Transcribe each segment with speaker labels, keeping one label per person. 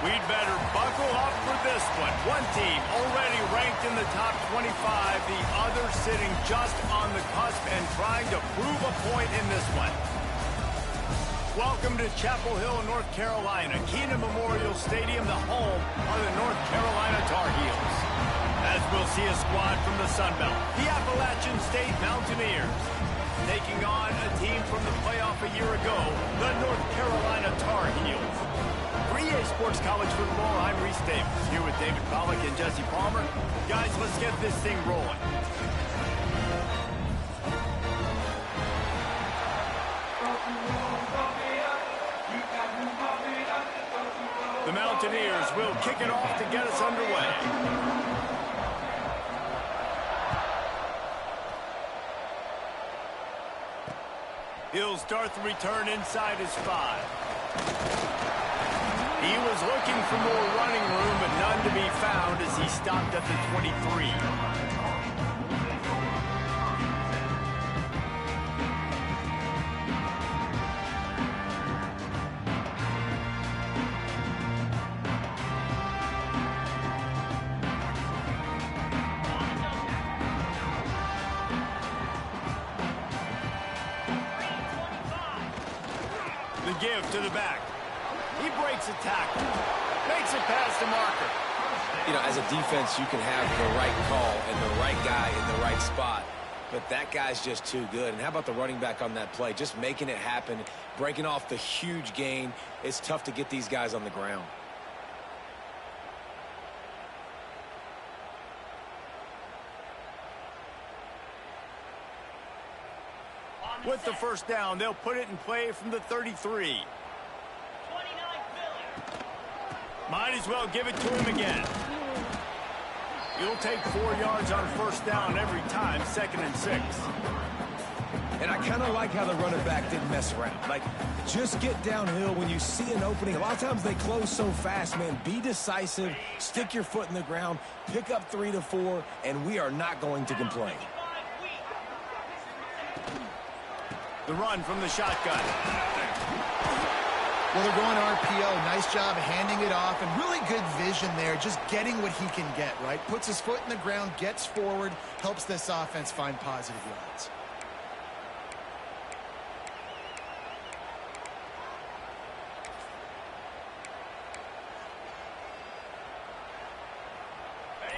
Speaker 1: We'd better buckle up for this one. One team already ranked in the top 25, the other sitting just on the cusp and trying to prove a point in this one. Welcome to Chapel Hill, North Carolina, Keenan Memorial Stadium, the home of the North Carolina Tar Heels. As we'll see a squad from the Sun Belt, the Appalachian State Mountaineers, taking on a team from the playoff a year ago, the North Carolina Tar Heels. For EA Sports College Football, I'm Reese Davis, here with David Pollack and Jesse Palmer. Guys, let's get this thing rolling. The Mountaineers will kick it off to get us underway. He'll start the return inside his 5. He was looking for more running room, but none to be found as he stopped at the 23. The give to the back. He breaks a tackle, makes it past the marker.
Speaker 2: You know, as a defense, you can have the right call and the right guy in the right spot, but that guy's just too good. And how about the running back on that play? Just making it happen, breaking off the huge gain. It's tough to get these guys on the ground.
Speaker 1: With the first down, they'll put it in play from the 33. Might as well give it to him again. He'll take 4 yards on first down every time, 2nd and 6.
Speaker 2: And I kind of like how the running back didn't mess around. Like, just get downhill when you see an opening. A lot of times they close so fast, man. Be decisive, stick your foot in the ground, pick up 3 to 4, and we are not going to complain.
Speaker 1: The run from the shotgun.
Speaker 3: Well, they're going RPO. Nice job handing it off, and really good vision there, just getting what he can get, right? Puts his foot in the ground, gets forward, helps this offense find positive yards.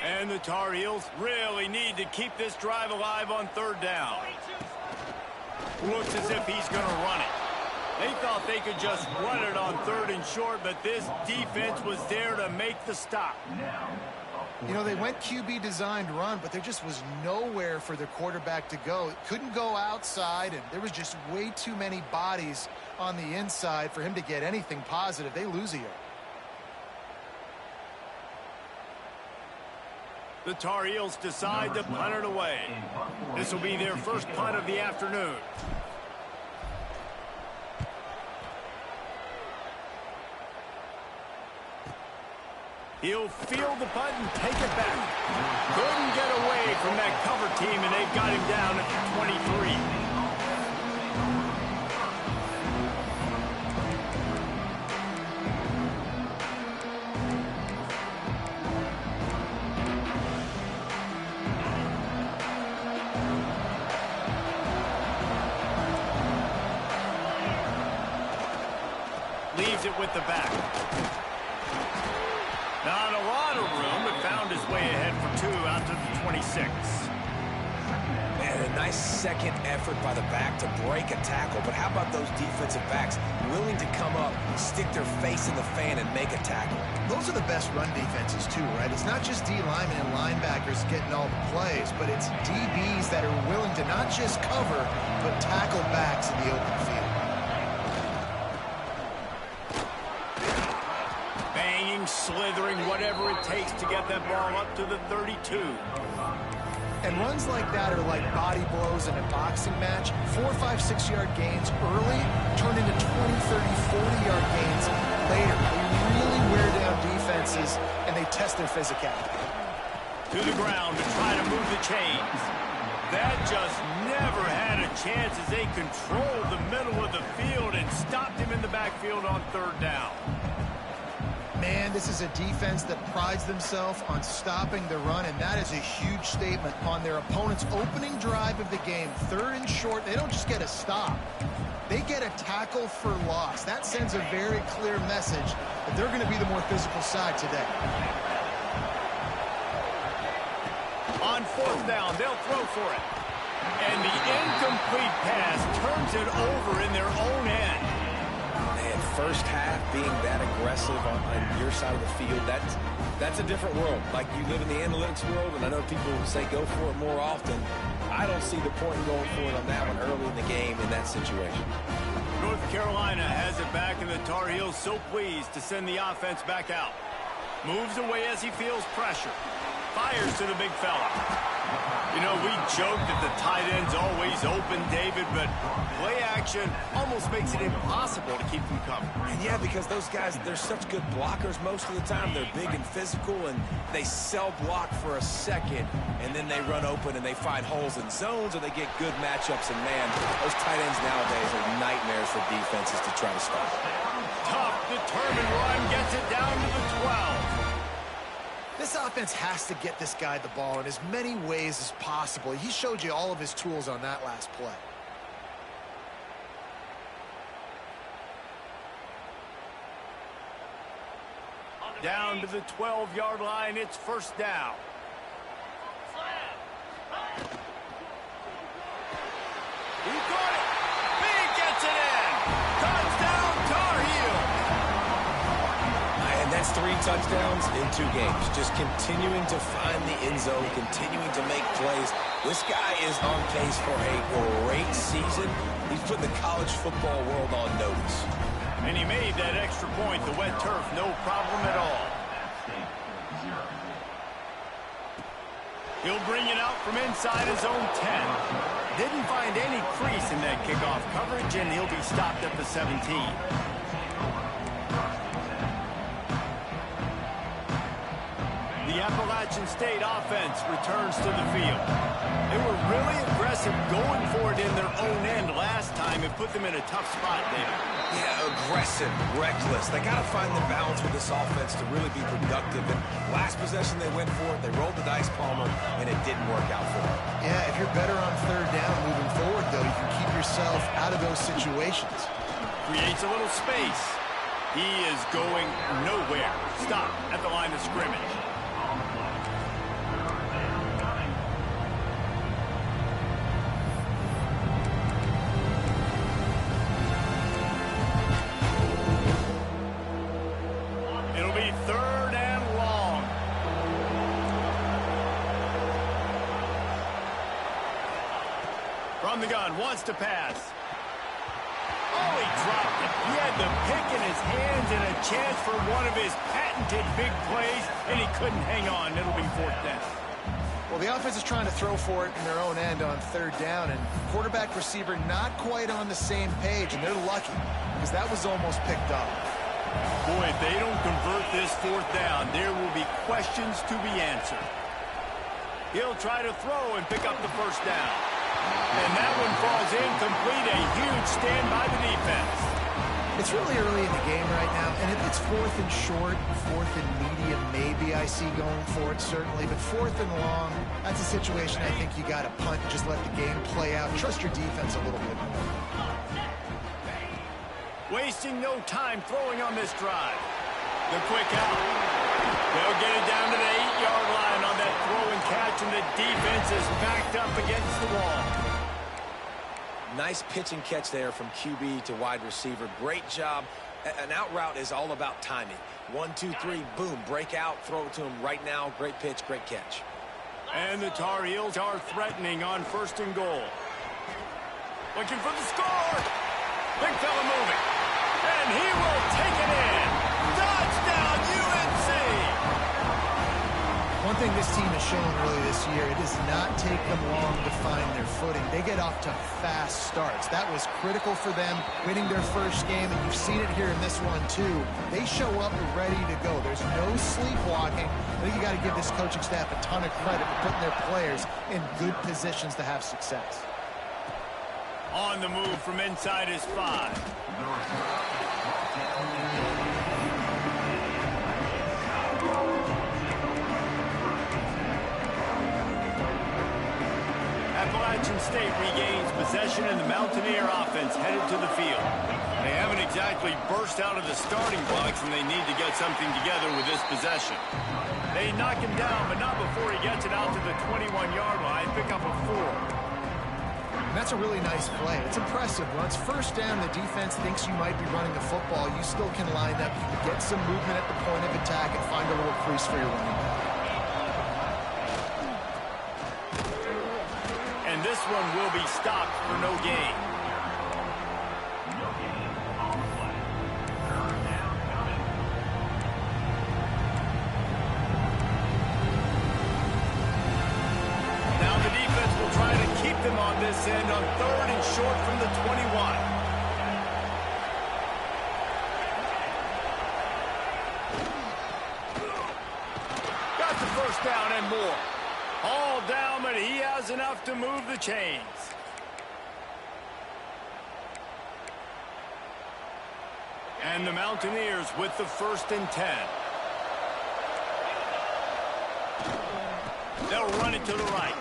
Speaker 1: And the Tar Heels really need to keep this drive alive on 3rd down. Looks as if he's going to run it. They thought they could just run it on 3rd and short, but this defense was there to make the stop.
Speaker 3: You know, they went QB designed run, but there just was nowhere for their quarterback to go. It couldn't go outside, and there was just way too many bodies on the inside for him to get anything positive. They lose a yard.
Speaker 1: The Tar Heels decide to punt it away. This will be their first punt of the afternoon. He'll field the punt and take it back. Couldn't get away from that cover team, and they've got him down at the 23. Leaves it with the back. Not a lot of room, but found his way ahead for 2 out to the 26.
Speaker 2: Man, a nice second effort by the back to break a tackle. But how about those defensive backs willing to come up, stick their face in the fan, and make a tackle?
Speaker 3: Those are the best run defenses, too, right? It's not just D linemen and linebackers getting all the plays, but it's DBs that are willing to not just cover, but tackle backs in the open field.
Speaker 1: Slithering, whatever it takes to get that ball up to the 32.
Speaker 3: And runs like that are like body blows in a boxing match. 4, 5, 6-yard gains early turn into 20, 30, 40-yard gains later. They really wear down defenses, and they test their physicality.
Speaker 1: To the ground to try to move the chains. That just never had a chance as they controlled the middle of the field and stopped him in the backfield on 3rd down.
Speaker 3: Man, this is a defense that prides themselves on stopping the run, and that is a huge statement on their opponent's opening drive of the game. 3rd and short, they don't just get a stop. They get a tackle for loss. That sends a very clear message that they're going to be the more physical side today.
Speaker 1: On 4th down, they'll throw for it. And the incomplete pass turns it over in their own end.
Speaker 2: Man, first half being that aggressive on your side of the field, that's a different world. Like, you live in the analytics world, and I know people say go for it more often. I don't see the point in going for it on that one early in the game in that situation.
Speaker 1: North Carolina has it back, and the Tar Heels so pleased to send the offense back out. Moves away as he feels pressure. Fires to the big fella. You know, we joke that the tight end's always open, David, but play action almost makes it impossible to keep them covered.
Speaker 2: And yeah, because those guys, they're such good blockers most of the time. They're big and physical, and they sell block for a second, and then they run open and they find holes in zones, or they get good matchups. And man, those tight ends nowadays are nightmares for defenses to try to stop.
Speaker 1: Tough, determined run gets it down to the 12.
Speaker 3: This offense has to get this guy the ball in as many ways as possible. He showed you all of his tools on that last play.
Speaker 1: Down to the 12-yard line, it's 1st down. He got it. He gets it in. Touchdown, Tar Heels.
Speaker 2: And that's 3 touchdowns in 2 games. Just continuing to find the end zone, continuing to make plays. This guy is on pace for a great season. He's putting the college football world on notice.
Speaker 1: And he made that extra point, the wet turf, no problem at all. He'll bring it out from inside his own 10. Didn't find any crease in that kickoff coverage, and he'll be stopped at the 17. The Appalachian State offense returns to the field. They were really aggressive going for it in their own end last time and put them in a tough spot there.
Speaker 2: Yeah, aggressive, reckless. They got to find the balance with this offense to really be productive. And last possession they went for it, they rolled the dice, Palmer, and it didn't work out for them.
Speaker 3: Yeah, if you're better on 3rd down moving forward, though, you can keep yourself out of those situations.
Speaker 1: Creates a little space. He is going nowhere. Stop at the line of scrimmage. From the gun, wants to pass. Oh, he dropped it. He had the pick in his hands and a chance for one of his patented big plays, and he couldn't hang on. It'll be 4th down.
Speaker 3: Well, the offense is trying to throw for it in their own end on 3rd down, and quarterback receiver not quite on the same page, and they're lucky because that was almost picked up.
Speaker 1: Boy, if they don't convert this 4th down, there will be questions to be answered. He'll try to throw and pick up the 1st down. And that one falls incomplete. A huge stand by the defense.
Speaker 3: It's really early in the game right now, and if it's 4th and short, 4th and medium, maybe I see going for it, certainly. But 4th and long, that's a situation I think you got to punt and just let the game play out. Trust your defense a little bit more.
Speaker 1: Wasting no time throwing on this drive. The quick out. They'll get it down to the 8-yard line on that throw and catch, and the defense is backed up against the wall.
Speaker 2: Nice pitch and catch there from QB to wide receiver. Great job. An out route is all about timing. 1, 2, 3, boom, break out, throw it to him right now. Great pitch, great catch.
Speaker 1: And the Tar Heels are threatening on 1st and goal. Looking for the score. Big fella moving. And he will take it in. Touchdown, UNC!
Speaker 3: One thing this team has shown really this year, it does not take them long to find their footing. They get off to fast starts. That was critical for them, winning their first game, and you've seen it here in this one too. They show up ready to go. There's no sleepwalking. I think you got to give this coaching staff a ton of credit for putting their players in good positions to have success.
Speaker 1: On the move from inside his 5. Appalachian State regains possession and the Mountaineer offense headed to the field. They haven't exactly burst out of the starting blocks, and they need to get something together with this possession. They knock him down, but not before he gets it out to the 21-yard line. Pick up a 4.
Speaker 3: And that's a really nice play. It's impressive. Once first down, the defense thinks you might be running the football. You still can line up. You can get some movement at the point of attack and find a little crease for your running back.
Speaker 1: And this one will be stopped for no gain. Now the defense will try to keep them on this end on 3rd and short from the 21. Got the first down and more. All down, but he has enough to move the chains. And the Mountaineers with the 1st and 10. They'll run it to the right.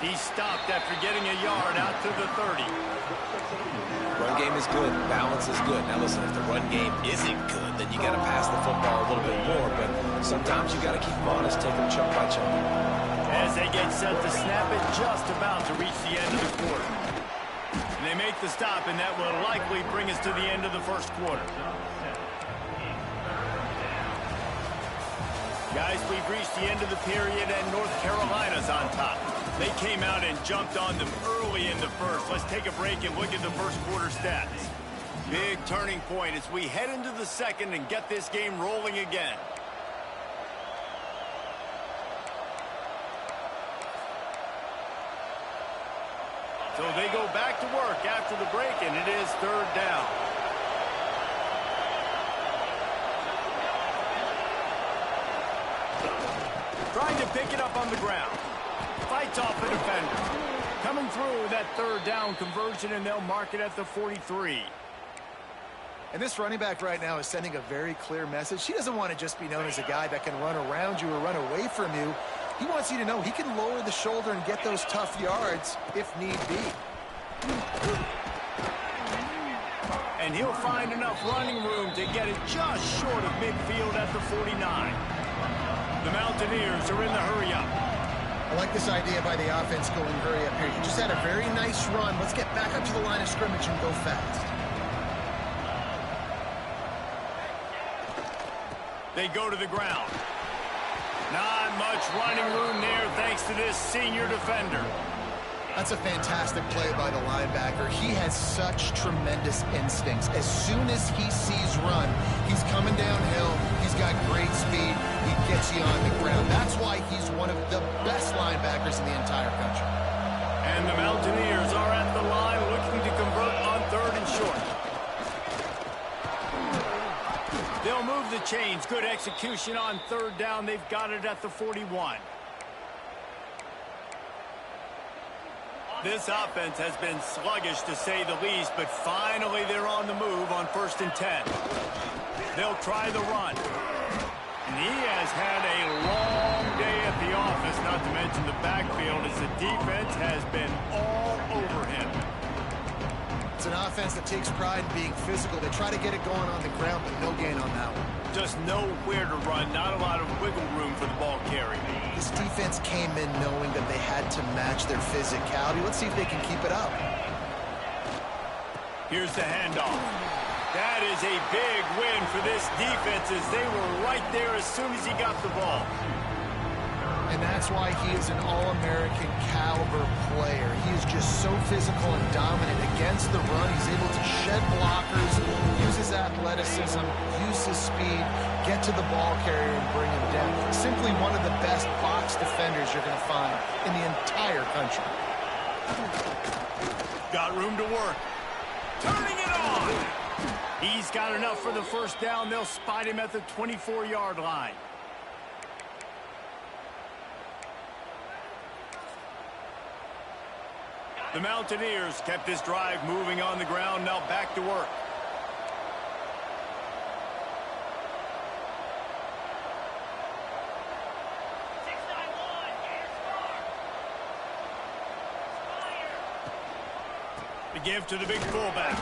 Speaker 1: He stopped after getting a yard out to the 30.
Speaker 2: Run game is good. Balance is good. Now listen, if the run game isn't good, then you got to pass the football a little bit more. But sometimes you got to keep them honest, take them chunk by chunk.
Speaker 1: As they get set to snap it, just about to reach the end of the quarter. And they make the stop, and that will likely bring us to the end of the 1st quarter. Guys, we've reached the end of the period, and North Carolina's on top. They came out and jumped on them early in the 1st. Let's take a break and look at the 1st quarter stats. Big turning point as we head into the 2nd and get this game rolling again. So they go back to work after the break, and it is 3rd down. Trying to pick it up on the ground. Fights off the defender. Coming through that 3rd down conversion, and they'll mark it at the 43.
Speaker 3: And this running back right now is sending a very clear message. He doesn't want to just be known as a guy that can run around you or run away from you. He wants you to know he can lower the shoulder and get those tough yards if need be.
Speaker 1: And he'll find enough running room to get it just short of midfield at the 49. The Mountaineers are in the hurry-up.
Speaker 3: I like this idea by the offense going hurry up here. You just had a very nice run. Let's get back up to the line of scrimmage and go fast.
Speaker 1: They go to the ground. Not much running room there thanks to this senior defender.
Speaker 3: That's a fantastic play by the linebacker. He has such tremendous instincts. As soon as he sees run, he's coming downhill. He's got great speed. He gets you on the ground. That's why he's one of the best linebackers in the entire country.
Speaker 1: And the Mountaineers are at the line looking to convert on 3rd and short. They'll move the chains. Good execution on 3rd down. They've got it at the 41. This offense has been sluggish, to say the least, but finally they're on the move on 1st and 10. They'll try the run. And he has had a long day at the office, not to mention the backfield, as the defense has been all over him.
Speaker 3: It's an offense that takes pride in being physical. They try to get it going on the ground, but no gain on that one.
Speaker 1: Just nowhere to run, not a lot of wiggle room for the ball carry.
Speaker 3: This defense came in knowing that they had to match their physicality. Let's see if they can keep it up.
Speaker 1: Here's the handoff. That is a big win for this defense, as they were right there as soon as he got the ball.
Speaker 3: And that's why he is an All-American caliber player. He is just so physical and dominant against the run. He's able to shed blockers, use his athleticism, use his speed, get to the ball carrier and bring him down. Simply one of the best box defenders you're going to find in the entire country.
Speaker 1: Got room to work. Turning it on. He's got enough for the 1st down. They'll spot him at the 24-yard line. The Mountaineers kept this drive moving on the ground. Now back to work. The give to the big fullback.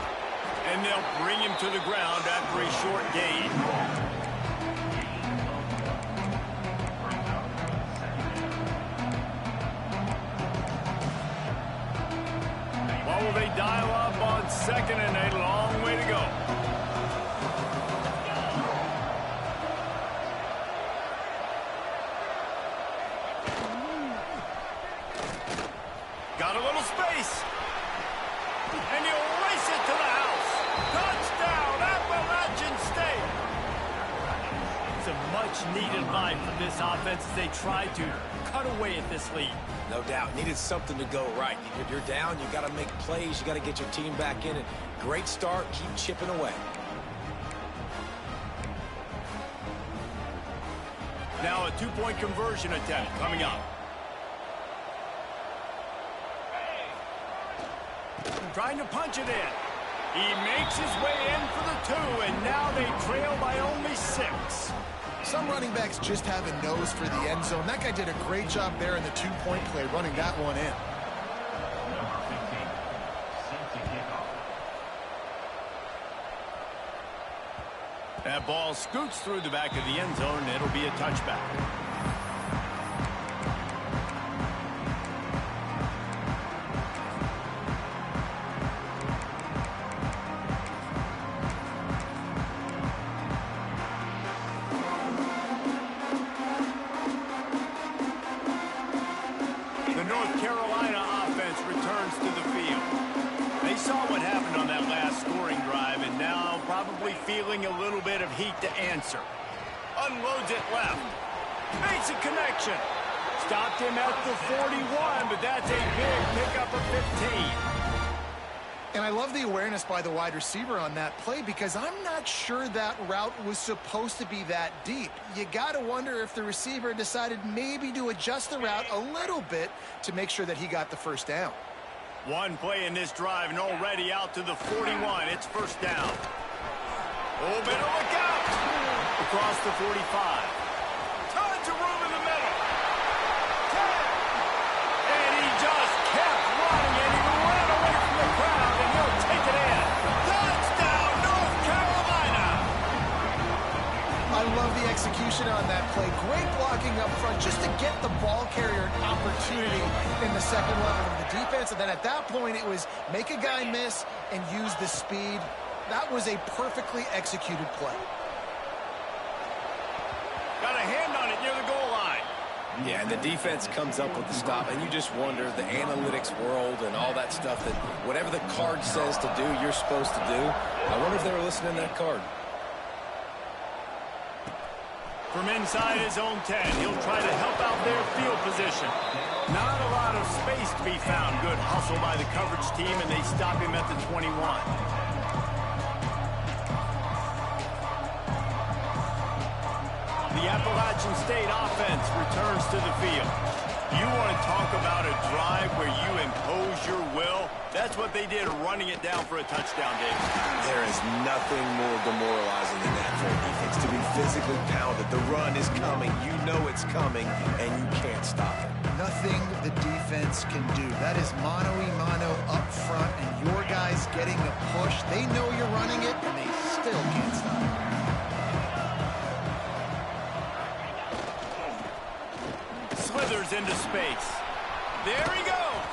Speaker 1: And they'll bring him to the ground after a short gain. What will they dial up on 2nd and a long way to go? Got a little space. And he'll race it to the house. Touchdown, Appalachian State. It's a much-needed line from this offense as they try to cut away at this lead.
Speaker 2: No doubt. Needed something to go right. If you're down, you got to make plays. You got to get your team back in. And great start. Keep chipping away.
Speaker 1: Now a two-point conversion attempt coming up. Trying to punch it in. He makes his way in for the 2, and now they trail by only 6.
Speaker 3: Some running backs just have a nose for the end zone. That guy did a great job there in the two-point play, running that one in.
Speaker 1: That ball scoots through the back of the end zone, and it'll be a touchback. The North Carolina offense returns to the field. They saw what happened on that last scoring drive, and now probably feeling a little bit of heat to answer. Unloads it left. Makes a connection. Stopped him at the 41, but that's a big pickup of 15.
Speaker 3: And I love the awareness by the wide receiver on that play because I'm not sure that route was supposed to be that deep. You got to wonder if the receiver decided maybe to adjust the route a little bit to make sure that he got the first down.
Speaker 1: One play in this drive and already out to the 41. It's first down. Oh, better look out. Across the 45. Tons of room in the middle. 10. And he just kept running, and he ran away from the crowd, and he'll take it in. Touchdown, North Carolina.
Speaker 3: I love the execution on that play. Great blocking up front just to get the ball carrier an opportunity in the second level of the defense. And then at that point, it was make a guy miss and use the speed. That was a perfectly executed play.
Speaker 1: Got a hand on it near the goal line.
Speaker 2: Yeah, and the defense comes up with the stop, and you just wonder, the analytics world and all that stuff, that whatever the card says to do, you're supposed to do. I wonder if they were listening to that card.
Speaker 1: From inside his own 10, he'll try to help out their field position. Not a lot of space to be found. Good hustle by the coverage team, and they stop him at the 21. The Appalachian State offense returns to the field. You want to talk about a drive where you impose your will? That's what they did, running it down for a touchdown, David.
Speaker 2: There is nothing more demoralizing than that for a defense, to be physically pounded. The run is coming. You know it's coming, and you can't stop it.
Speaker 3: Nothing the defense can do. That is mano-a-mano up front, and your guys getting the push. They know you're running it, and they still can't stop it.
Speaker 1: Slithers into space. There he goes.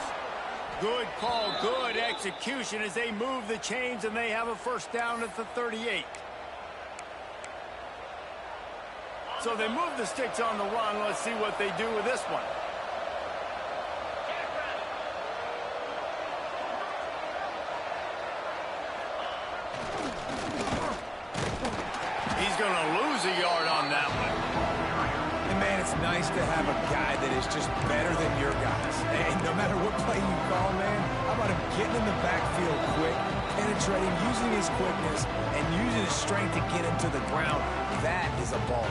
Speaker 1: Good call, good execution as they move the chains, and they have a first down at the 38. So they move the sticks on the run. Let's see what they do with this one. He's going to lose a yard on that one.
Speaker 2: Man, it's nice to have a guy that is just better than your guys. And no matter what play you call, man, how about him getting in the backfield quick, penetrating, using his quickness, and using his strength to get him to the ground. That is a ball.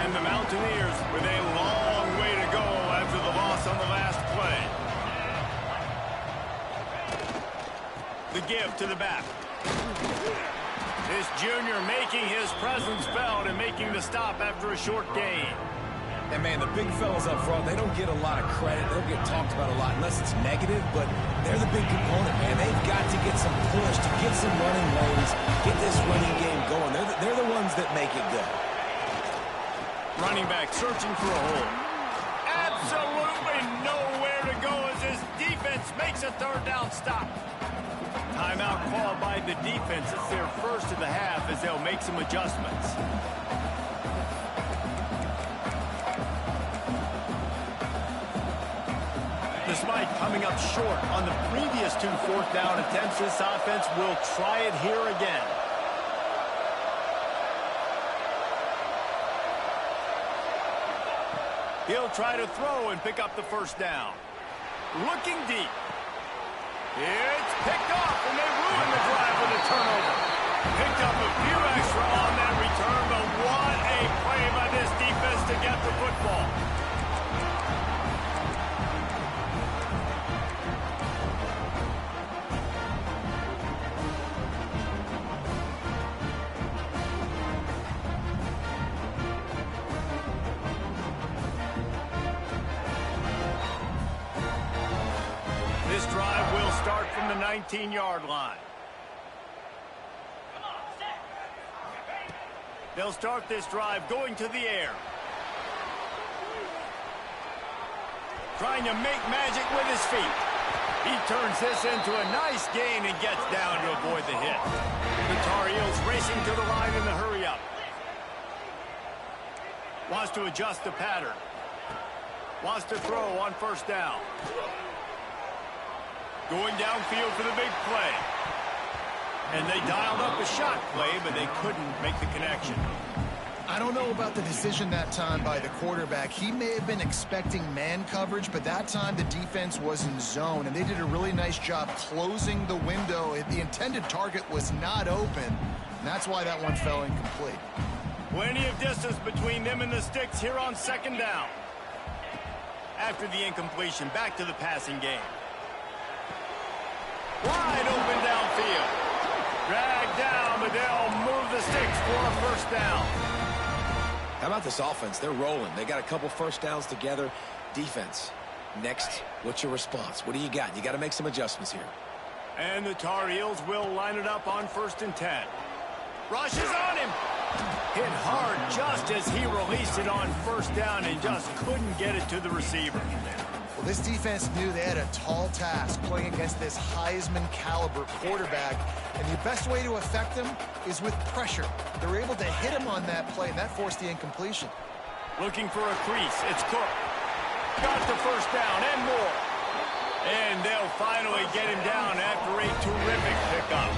Speaker 1: And the Mountaineers with a long way to go after the loss on the last play. The give to the back. This junior making his presence felt and making the stop after a short gain.
Speaker 2: And, man, the big fellas up front, they don't get a lot of credit. They don't get talked about a lot unless it's negative, but they're the big component, man. They've got to get some push, to get some running lanes, get this running game going. They're the ones that make it go.
Speaker 1: Running back searching for a hole. Absolutely nowhere to go as his defense makes a third down stop. Timeout called by the defense. It's their first of the half as they'll make some adjustments. Despite coming up short on the previous 2 fourth-down attempts, this offense will try it here again. He'll try to throw and pick up the first down. Looking deep. It's picked off, and they ruin the drive with a turnover. Picked up a few extra on that return, but what a play by this defense to get the football. This drive will start from the 19-yard line. They'll start this drive going to the air. Trying to make magic with his feet. He turns this into a nice gain and gets down to avoid the hit. The Tar Heels racing to the line in the hurry-up. Wants to adjust the pattern. Wants to throw on first down. Going downfield for the big play. And they dialed up a shot play, but they couldn't make the connection.
Speaker 3: I don't know about the decision that time by the quarterback. He may have been expecting man coverage, but that time the defense was in zone, and they did a really nice job closing the window. The intended target was not open, and that's why that one fell incomplete.
Speaker 1: Plenty of distance between them and the sticks here on second down. After the incompletion, back to the passing game. Wide open downfield. Dragged down, but they'll move the sticks for a first down.
Speaker 2: How about this offense? They're rolling. They got a couple first downs together. Defense. Next, what's your response? What do you got? You got to make some adjustments here.
Speaker 1: And the Tar Heels will line it up on 1st and 10. Rushes on him. Hit hard just as he released it on first down and just couldn't get it to the receiver.
Speaker 3: Well, this defense knew they had a tall task playing against this Heisman caliber quarterback, and the best way to affect him is with pressure. They were able to hit him on that play, and that forced the incompletion.
Speaker 1: Looking for a crease. It's Cook. Got the first down and more. And they'll finally get him down after a terrific pickup.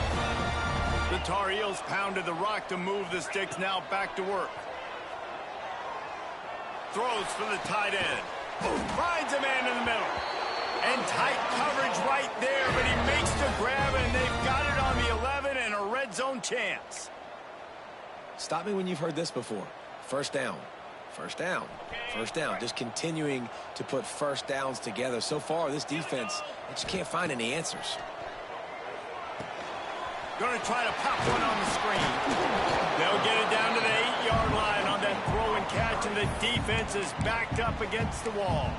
Speaker 1: The Tar Heels pounded the rock to move the sticks, now back to work. Throws for the tight end. Finds a man in the middle. And tight coverage right there, but he makes the grab, and they've got it on the 11 and a red zone chance.
Speaker 2: Stop me when you've heard this before. First down. First down. First down. Just continuing to put first downs together. So far, this defense, they just can't find any answers.
Speaker 1: Going to try to pop one on the screen. They'll get it down to the 8-yard line on that throw and catch, and the defense is backed up against the wall.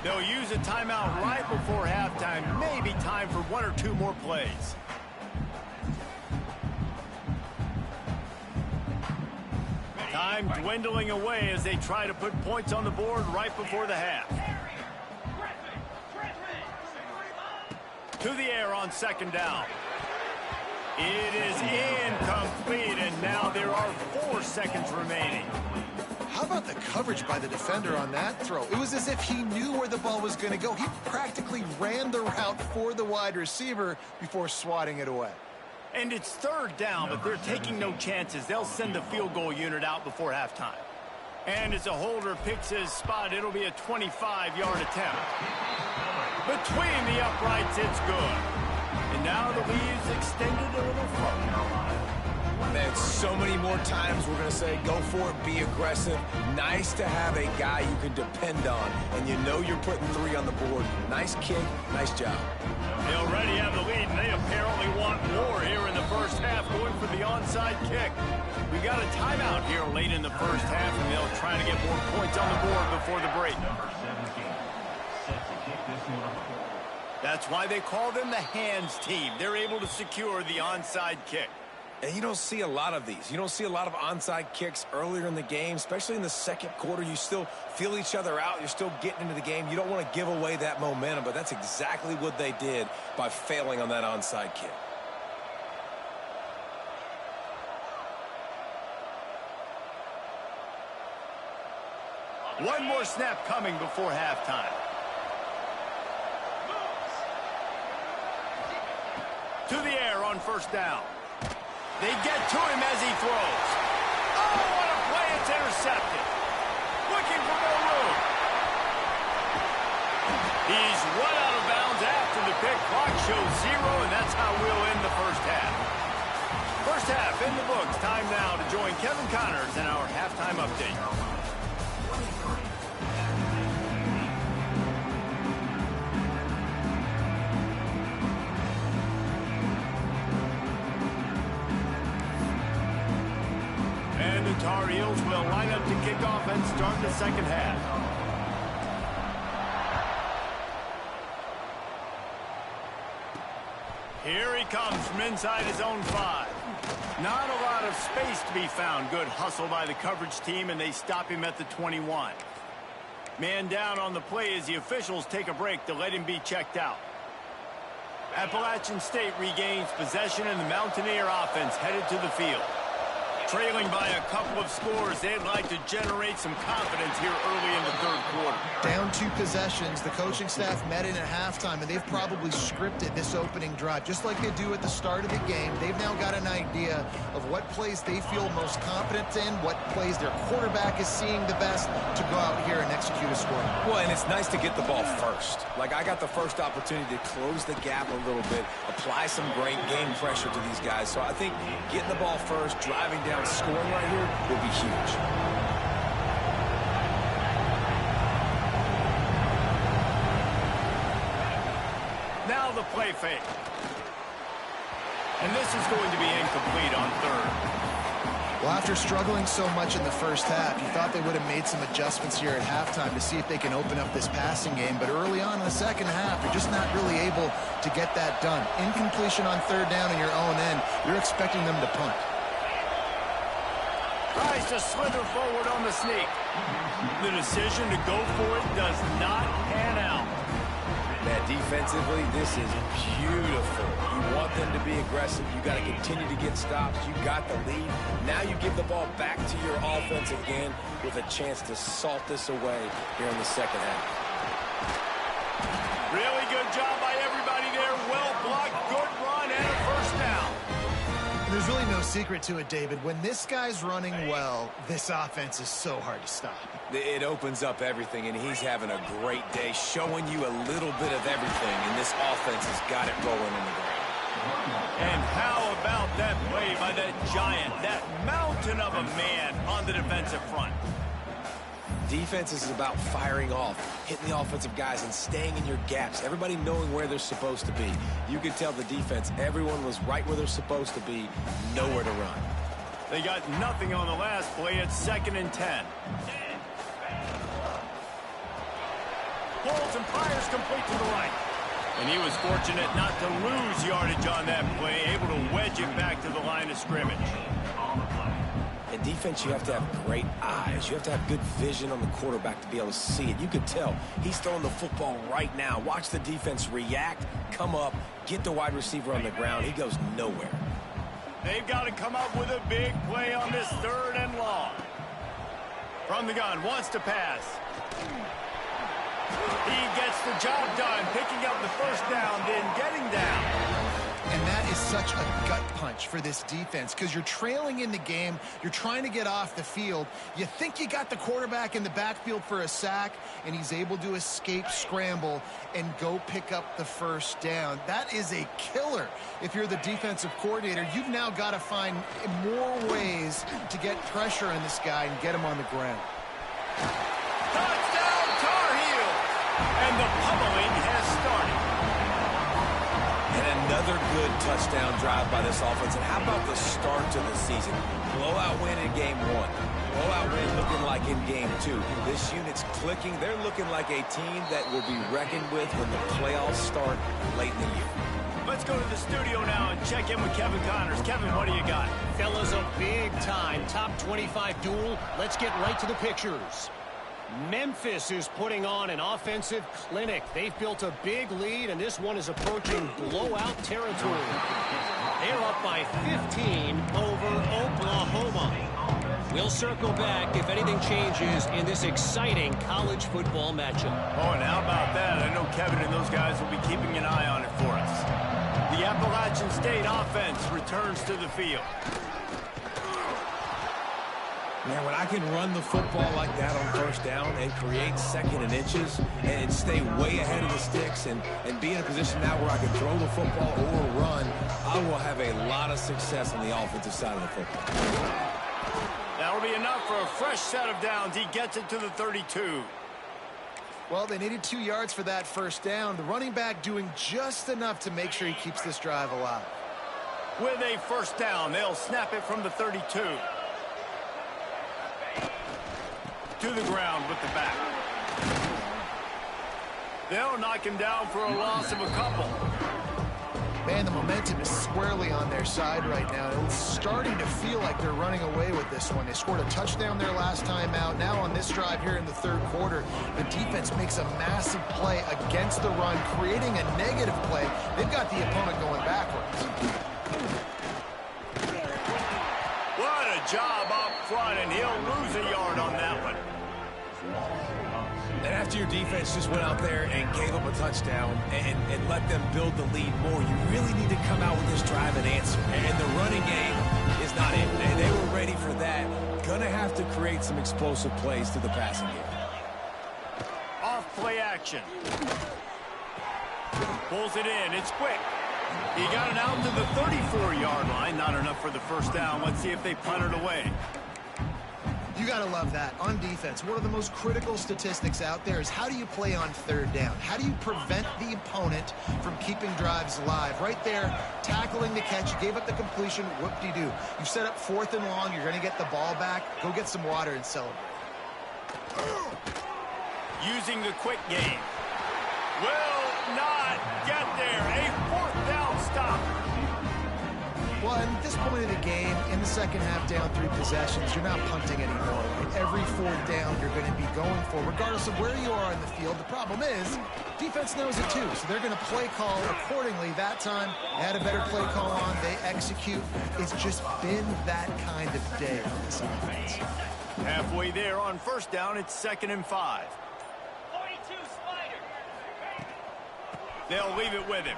Speaker 1: They'll use a timeout right before halftime. Maybe time for 1 or 2 more plays. Time dwindling away as they try to put points on the board right before the half. To the air on second down. It is incomplete, and now there are 4 seconds remaining.
Speaker 3: How about the coverage by the defender on that throw? It was as if he knew where the ball was going to go. He practically ran the route for the wide receiver before swatting it away.
Speaker 1: And it's third down, but they're taking no chances. They'll send the field goal unit out before halftime. And as a holder picks his spot, it'll be a 25-yard attempt. Between the uprights, it's good. And now the lead's extended a little further.
Speaker 2: Man, so many more times we're going to say, go for it, be aggressive. Nice to have a guy you can depend on, and you know you're putting 3 on the board. Nice kick, nice job.
Speaker 1: They already have the lead, and they apparently want more here in the first half going for the onside kick. We got a timeout here late in the first half, and they'll try to get more points on the board before the break. That's why they call them the hands team. They're able to secure the onside kick.
Speaker 2: And you don't see a lot of these. You don't see a lot of onside kicks earlier in the game, especially in the second quarter. You still feel each other out. You're still getting into the game. You don't want to give away that momentum, but that's exactly what they did by failing on that onside kick.
Speaker 1: One more snap coming before halftime. To the air on first down. They get to him as he throws. Oh, what a play. It's intercepted. Looking for more room. He's run out of bounds after the pick. Clock shows 0, and that's how we'll end the first half. First half in the books. Time now to join Kevin Connors in our halftime update. And the Tar Heels will line up to kick off and start the second half. Here he comes from inside his own 5. Not a lot of space to be found. Good hustle by the coverage team, and they stop him at the 21. Man down on the play as the officials take a break to let him be checked out. Appalachian State regains possession, and the Mountaineer offense headed to the field. Trailing by a couple of scores, they'd like to generate some confidence here early in the third quarter.
Speaker 3: Down 2 possessions, the coaching staff met in at halftime, and they've probably scripted this opening drive. Just like they do at the start of the game, they've now got an idea of what plays they feel most confident in, what plays their quarterback is seeing the best to go out here and execute a score.
Speaker 2: Well, and it's nice to get the ball first. Like, I got the first opportunity to close the gap a little bit, apply some great game pressure to these guys. So I think getting the ball first, driving down, scoring right here will be huge.
Speaker 1: Now the play fake. And this is going to be incomplete on third.
Speaker 3: Well, after struggling so much in the first half, you thought they would have made some adjustments here at halftime to see if they can open up this passing game. But early on in the second half, you're just not really able to get that done. Incompletion on third down in your own end, you're expecting them to punt.
Speaker 1: Tries to slither forward on the sneak. The decision to go for it does not pan out.
Speaker 2: Man, defensively, this is beautiful. You want them to be aggressive. You got to continue to get stops. You got the lead. Now you give the ball back to your offense again with a chance to salt this away here in the second half.
Speaker 1: Really good job by everybody there. Well blocked, good run, and a first down.
Speaker 3: There's really no secret to it, David. When this guy's running well, this offense is so hard to stop.
Speaker 2: It opens up everything, and he's having a great day, showing you a little bit of everything, and this offense has got it rolling in the ground.
Speaker 1: And how about that play by that giant, that mountain of a man on the defensive front?
Speaker 2: Defense is about firing off, hitting the offensive guys, and staying in your gaps. Everybody knowing where they're supposed to be. You could tell the defense, everyone was right where they're supposed to be, nowhere to run.
Speaker 1: They got nothing on the last play. It's 2nd and 10. Pulls and fires complete to the right. And he was fortunate not to lose yardage on that play, able to wedge it back to the line of scrimmage.
Speaker 2: In defense, you have to have great eyes. You have to have good vision on the quarterback to be able to see it. You could tell he's throwing the football right now. Watch the defense react, come up, get the wide receiver on the ground. He goes nowhere.
Speaker 1: They've got to come up with a big play on this 3rd and long. From the gun, wants to pass. He gets the job done, picking up the first down, then getting down.
Speaker 3: And that is such a gut punch for this defense because you're trailing in the game. You're trying to get off the field. You think you got the quarterback in the backfield for a sack, and he's able to escape, scramble, and go pick up the first down. That is a killer if you're the defensive coordinator. You've now got to find more ways to get pressure on this guy and get him on the ground.
Speaker 1: Touchdown, Tar Heels! And the pummeling has started.
Speaker 2: And Another good touchdown drive by this offense. And how about the start to the season? Blowout win in game 1. Blowout win looking like in game 2. This unit's clicking. They're looking like a team that will be reckoned with when the playoffs start late in the year.
Speaker 1: Let's go to the studio now and check in with Kevin Connors. Kevin, what do you got?
Speaker 4: Fellas, a big-time top 25 duel. Let's get right to the pictures. Memphis is putting on an offensive clinic. They've built a big lead, and this one is approaching blowout territory. They're up by 15 over Oklahoma. We'll circle back if anything changes in this exciting college football matchup.
Speaker 1: Oh, and how about that? I know Kevin and those guys will be keeping an eye on it for us. The Appalachian State offense returns to the field.
Speaker 2: Man, when I can run the football like that on first down and create second and inches and stay way ahead of the sticks and be in a position now where I can throw the football or run, I will have a lot of success on the offensive side of the football.
Speaker 1: That'll be enough for a fresh set of downs. He gets it to the 32.
Speaker 3: Well, they needed 2 yards for that first down. The running back doing just enough to make sure he keeps this drive alive.
Speaker 1: With a first down, they'll snap it from the 32. To the ground with the back. They'll knock him down for a loss of a couple.
Speaker 3: Man, the momentum is squarely on their side right now. It's starting to feel like they're running away with this one. They scored a touchdown their last time out. Now on this drive here in the third quarter, the defense makes a massive play against the run, creating a negative play. They've got the opponent going backwards.
Speaker 1: What a job up front, and he'll lose a yard on that one.
Speaker 2: And after your defense just went out there and gave up a touchdown and let them build the lead more, you really need to come out with this drive and answer. And the running game is not it. They were ready for that. Gonna have to create some explosive plays to the passing game.
Speaker 1: Off play action. Pulls it in. It's quick. He got it out to the 34-yard line. Not enough for the first down. Let's see if they punt it away.
Speaker 3: You got to love that. On defense, one of the most critical statistics out there is how do you play on third down? How do you prevent the opponent from keeping drives alive? Right there, tackling the catch. You gave up the completion. Whoop-de-doo. You set up 4th and long. You're going to get the ball back. Go get some water and celebrate.
Speaker 1: Using the quick game. Will not get there. A 4th down stop.
Speaker 3: Well, at this point of the game, in the second half, down 3 possessions, you're not punting anymore. Right? Every 4th down you're going to be going for, regardless of where you are in the field. The problem is, defense knows it too, so they're going to play call accordingly. That time, they had a better play call on. They execute. It's just been that kind of day on this offense.
Speaker 1: Halfway there on first down, it's 2nd and 5.
Speaker 4: 42 Spider.
Speaker 1: They'll leave it with him.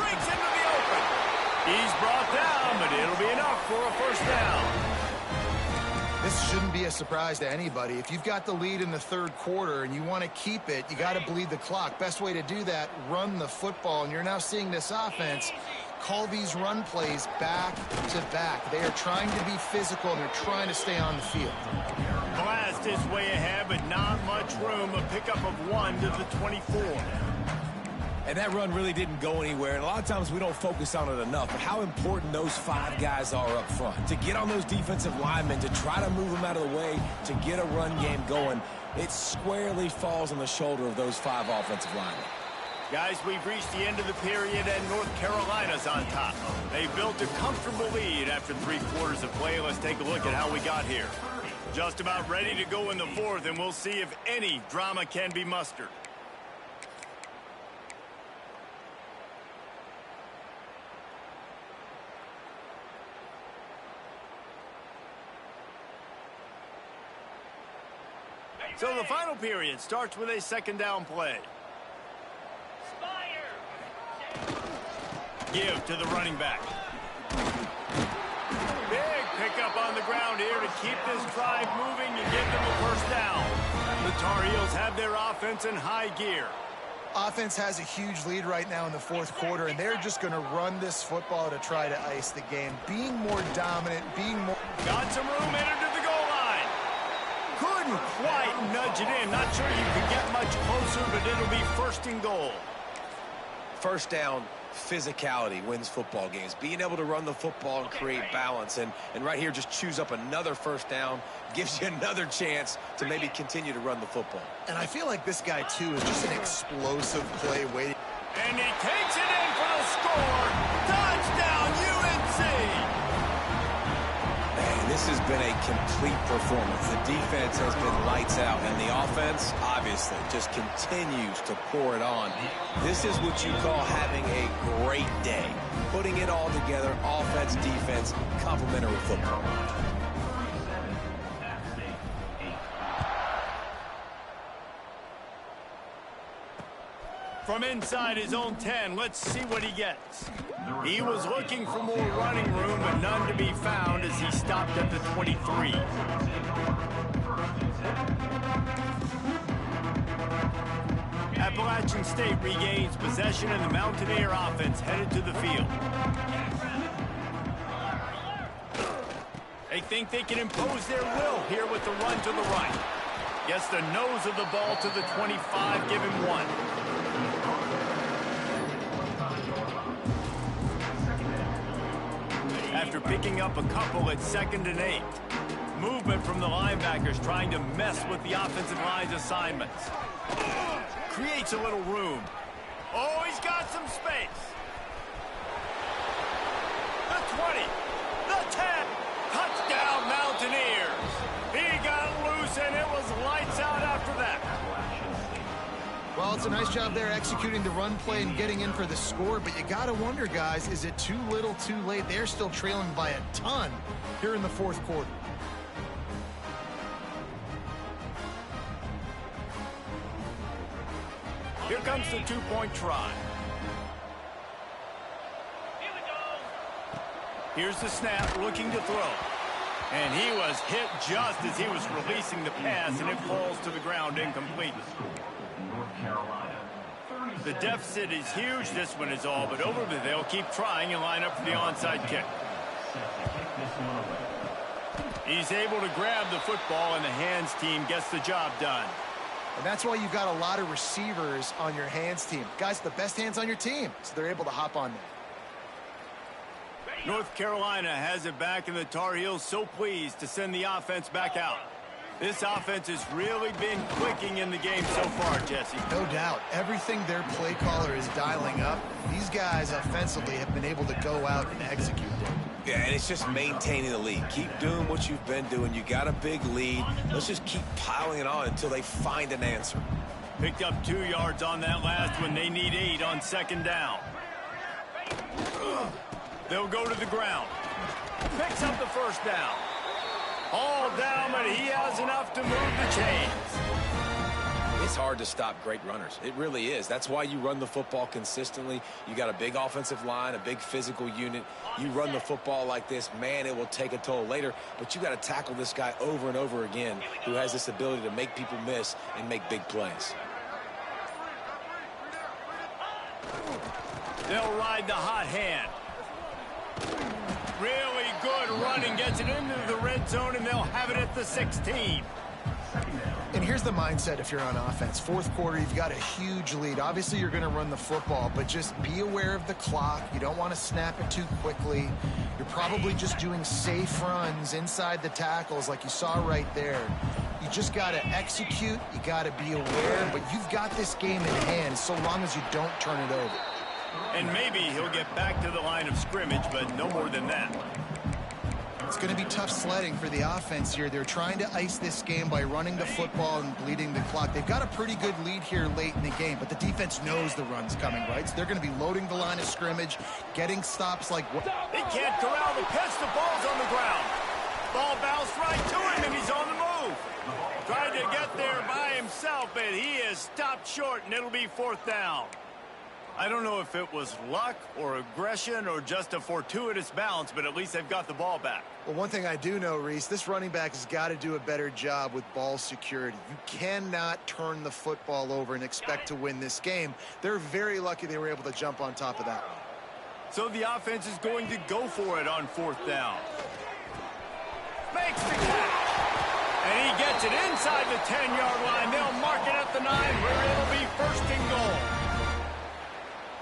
Speaker 1: Breaks into the open. He's brought down, but it'll be enough for a first down.
Speaker 3: This shouldn't be a surprise to anybody. If you've got the lead in the third quarter and you want to keep it, you got to bleed the clock. Best way to do that, run the football. And you're now seeing this offense call these run plays back to back. They are trying to be physical, and they're trying to stay on the field.
Speaker 1: Blast is way ahead, but not much room. A pickup of 1 to the 24.
Speaker 2: And that run really didn't go anywhere. And a lot of times we don't focus on it enough. But how important those 5 guys are up front. To get on those defensive linemen, to try to move them out of the way, to get a run game going, it squarely falls on the shoulder of those 5 offensive linemen.
Speaker 1: Guys, we've reached the end of the period, and North Carolina's on top. They built a comfortable lead after 3 quarters of play. Let's take a look at how we got here. Just about ready to go in the 4th, and we'll see if any drama can be mustered. So the final period starts with a 2nd down play. Give to the running back. Big pickup on the ground here to keep this drive moving and give them a first down. The Tar Heels have their offense in high gear.
Speaker 3: Offense has a huge lead right now in the 4th quarter, and they're just going to run this football to try to ice the game. Being more dominant, being more...
Speaker 1: Got some room, entered to the goal line. Couldn't quite nudge it in. Not sure you could get much closer, but it'll be 1st and goal.
Speaker 2: First down, physicality wins football games. Being able to run the football and create balance. And right here, just choose up another first down, gives you another chance to maybe continue to run the football.
Speaker 3: And I feel like this guy, too, is just an explosive play waiting.
Speaker 1: And he takes it in for the score. Touchdown, UNC!
Speaker 2: Man, this has been a complete performance. The defense has been lights out, and the offense, obviously, just continues to pour it on. This is what you call having a great day. Putting it all together, offense, defense, complementary football.
Speaker 1: From inside his own 10, let's see what he gets. He was looking for more running room, but none to be found as he stopped at the 23. Appalachian State regains possession, and the Mountaineer offense headed to the field. They think they can impose their will here with the run to the right. Gets the nose of the ball to the 25, give him one. After picking up a couple at 2nd and 8. Movement from the linebackers trying to mess with the offensive line's assignments. Creates a little room. Oh, he's got some space. The 20, the 10, touchdown Mountaineers. He got loose and it was lights out after that.
Speaker 3: Well, it's a nice job there executing the run play and getting in for the score, but you got to wonder, guys, is it too little, too late? They're still trailing by a ton here in the fourth quarter.
Speaker 1: Here comes the two-point try. Here's the snap, looking to throw. And he was hit just as he was releasing the pass, and it falls to the ground incomplete. The deficit is huge, this one is all, but over there they'll keep trying and line up for the onside kick. He's able to grab the football, and the hands team gets the job done.
Speaker 3: And that's why you've got a lot of receivers on your hands team. Guys, the best hands on your team, so they're able to hop on there.
Speaker 1: North Carolina has it back, and the Tar Heels so pleased to send the offense back out. This offense has really been clicking in the game so far, Jesse.
Speaker 3: No doubt. Everything their play caller is dialing up, these guys offensively have been able to go out and execute them.
Speaker 2: Yeah, and it's just maintaining the lead. Keep doing what you've been doing. You got a big lead. Let's just keep piling it on until they find an answer.
Speaker 1: Picked up 2 yards on that last one. They need 8 on 2nd down. They'll go to the ground. Picks up the first down. All down, but he has enough to move the chains.
Speaker 2: It's hard to stop great runners. It really is. That's why you run the football consistently. You got a big offensive line, a big physical unit. You run the football like this, man, it will take a toll later. But you got to tackle this guy over and over again who has this ability to make people miss and make big plays.
Speaker 1: They'll ride the hot hand. Really good running, gets it into the red zone, and they'll have it at the 16.
Speaker 3: And here's the mindset if you're on offense. Fourth quarter, you've got a huge lead. Obviously, you're going to run the football, but just be aware of the clock. You don't want to snap it too quickly. You're probably just doing safe runs inside the tackles like you saw right there. You just got to execute. You got to be aware, but you've got this game in hand so long as you don't turn it over.
Speaker 1: And maybe he'll get back to the line of scrimmage, but no more than that.
Speaker 3: It's going to be tough sledding for the offense here. They're trying to ice this game by running the football and bleeding the clock. They've got a pretty good lead here late in the game, but the defense knows the run's coming, right? So they're going to be loading the line of scrimmage, getting stops like what.
Speaker 1: They can't corral the pitch. The ball's on the ground. Ball bounced right to him, and he's on the move. Tried to get there by himself, but he is stopped short, and it'll be 4th down. I don't know if it was luck or aggression or just a fortuitous bounce, but at least they've got the ball back.
Speaker 3: Well, one thing I do know, Reese, this running back has got to do a better job with ball security. You cannot turn the football over and expect to win this game. They're very lucky they were able to jump on top of that one.
Speaker 1: So the offense is going to go for it on 4th down. Makes the catch. And he gets it inside the 10-yard line. They'll mark it at the 9 where it'll be 1st and goal.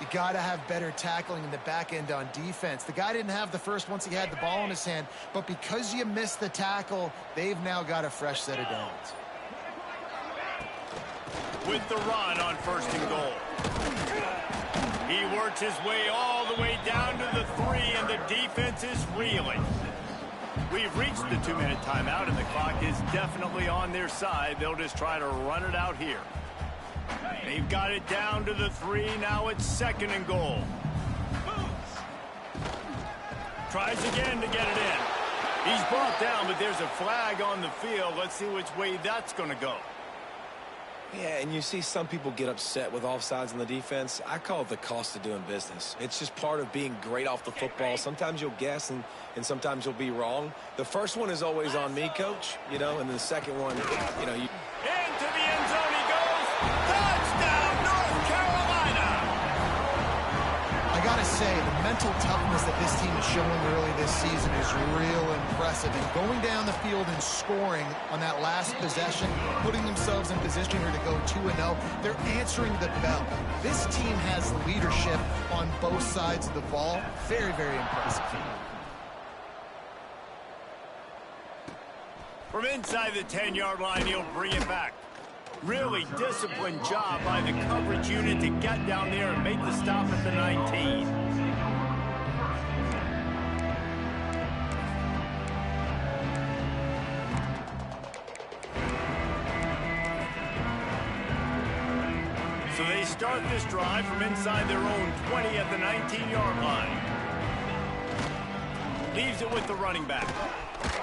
Speaker 3: You got to have better tackling in the back end on defense. The guy didn't have the first once he had the ball in his hand, but because you missed the tackle, they've now got a fresh set of downs.
Speaker 1: With the run on 1st and goal. He works his way all the way down to the 3, and the defense is reeling. We've reached the 2-minute timeout, and the clock is definitely on their side. They'll just try to run it out here. They've got it down to the 3. Now it's 2nd and goal. Tries again to get it in. He's brought down, but there's a flag on the field. Let's see which way that's going to go.
Speaker 2: Yeah, and you see some people get upset with offsides on the defense. I call it the cost of doing business. It's just part of being great off the football. Sometimes you'll guess, and sometimes you'll be wrong. The first one is always on me, Coach, and then the second one, you...
Speaker 1: Into the end zone he goes. Touchdown, North Carolina!
Speaker 3: I got to say, the mental toughness that this team is showing early this season is real impressive. And going down the field and scoring on that last possession, putting themselves in position here to go 2-0, they're answering the bell. This team has leadership on both sides of the ball. Very, very impressive.
Speaker 1: From inside the 10-yard line, he'll bring it back. Really disciplined job by the coverage unit to get down there and make the stop at the 19. So they start this drive from inside their own 20 at the 19-yard line. Leaves it with the running back.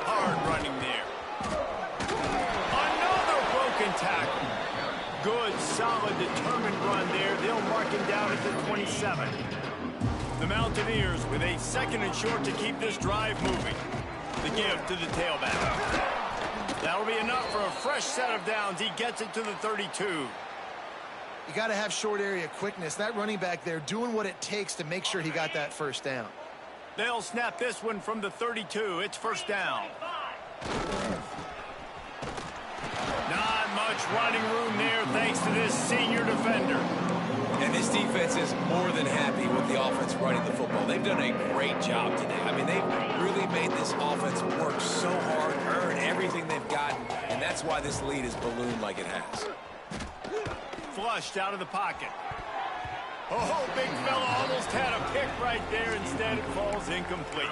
Speaker 1: Hard running there. Broken tackle. Good, solid, determined run there. They'll mark him down at the 27. The Mountaineers with a 2nd and short to keep this drive moving. The give to the tailback. That'll be enough for a fresh set of downs. He gets it to the 32.
Speaker 3: You got to have short area quickness. That running back there doing what it takes to make sure he got that first down.
Speaker 1: They'll snap this one from the 32. It's 1st down. Not much running room there thanks to this senior defender.
Speaker 2: And this defense is more than happy with the offense running the football. They've done a great job today. I mean, they've really made this offense work so hard, earn everything they've gotten, and that's why this lead is ballooned like it has.
Speaker 1: Flushed out of the pocket. Oh, big fella almost had a pick right there. Instead, it falls incomplete.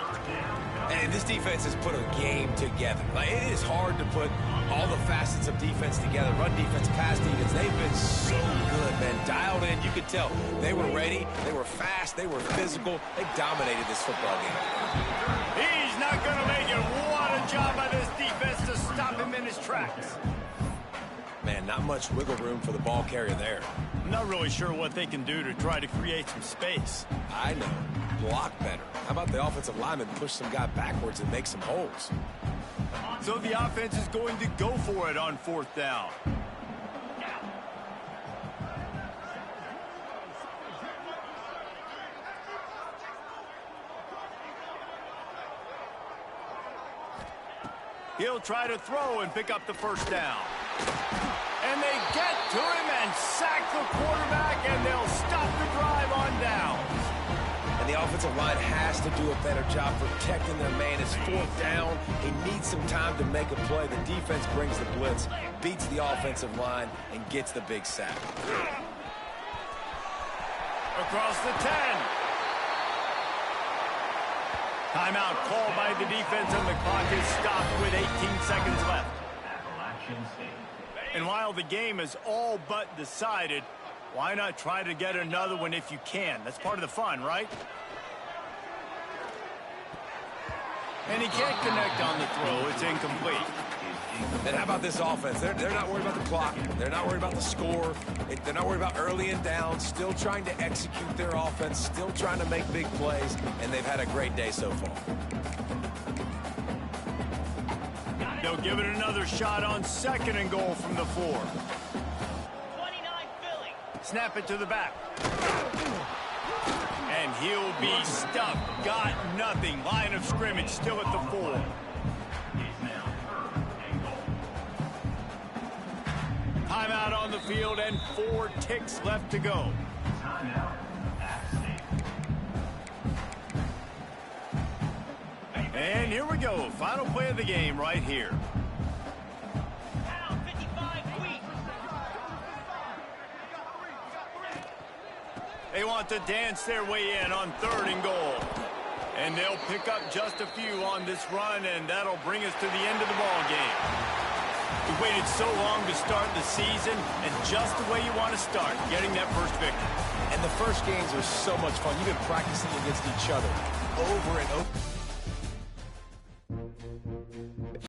Speaker 2: And this defense has put a game together. Like, it is hard to put all the facets of defense together. Run defense, pass defense. They've been so good, man. Dialed in. You could tell they were ready. They were fast. They were physical. They dominated this football game.
Speaker 1: He's not going to make it. What a job by this defense to stop him in his tracks.
Speaker 2: Man, not much wiggle room for the ball carrier there.
Speaker 1: I'm not really sure what they can do to try to create some space.
Speaker 2: I know. Block better. How about the offensive lineman push some guy backwards and make some holes?
Speaker 1: So the offense is going to go for it on 4th down. He'll try to throw and pick up the 1st down. And they get to him and sack the quarterback, and they'll stop the drive on downs.
Speaker 2: And the offensive line has to do a better job protecting their man. It's 4th down. He needs some time to make a play. The defense brings the blitz, beats the offensive line, and gets the big sack.
Speaker 1: Across the 10. Timeout called by the defense, and the clock is stopped with 18 seconds left. And while the game is all but decided, why not try to get another one if you can? That's part of the fun, right? And he can't connect on the throw. It's incomplete.
Speaker 2: And how about this offense? They're not worried about the clock. They're not worried about the score. They're not worried about early and down. Still trying to execute their offense. Still trying to make big plays. And they've had a great day so far.
Speaker 1: They'll give it another shot on 2nd and goal from the 4.
Speaker 5: 29 Philly.
Speaker 1: Snap it to the back. And he'll be stuffed. Got nothing. Line of scrimmage still at the 4. Timeout on the field and 4 ticks left to go. And here we go. Final play of the game right here. They want to dance their way in on 3rd and goal. And they'll pick up just a few on this run, and that'll bring us to the end of the ball game. We waited so long to start the season, and just the way you want to start, getting that first victory.
Speaker 2: And the first games are so much fun. You've been practicing against each other over and over.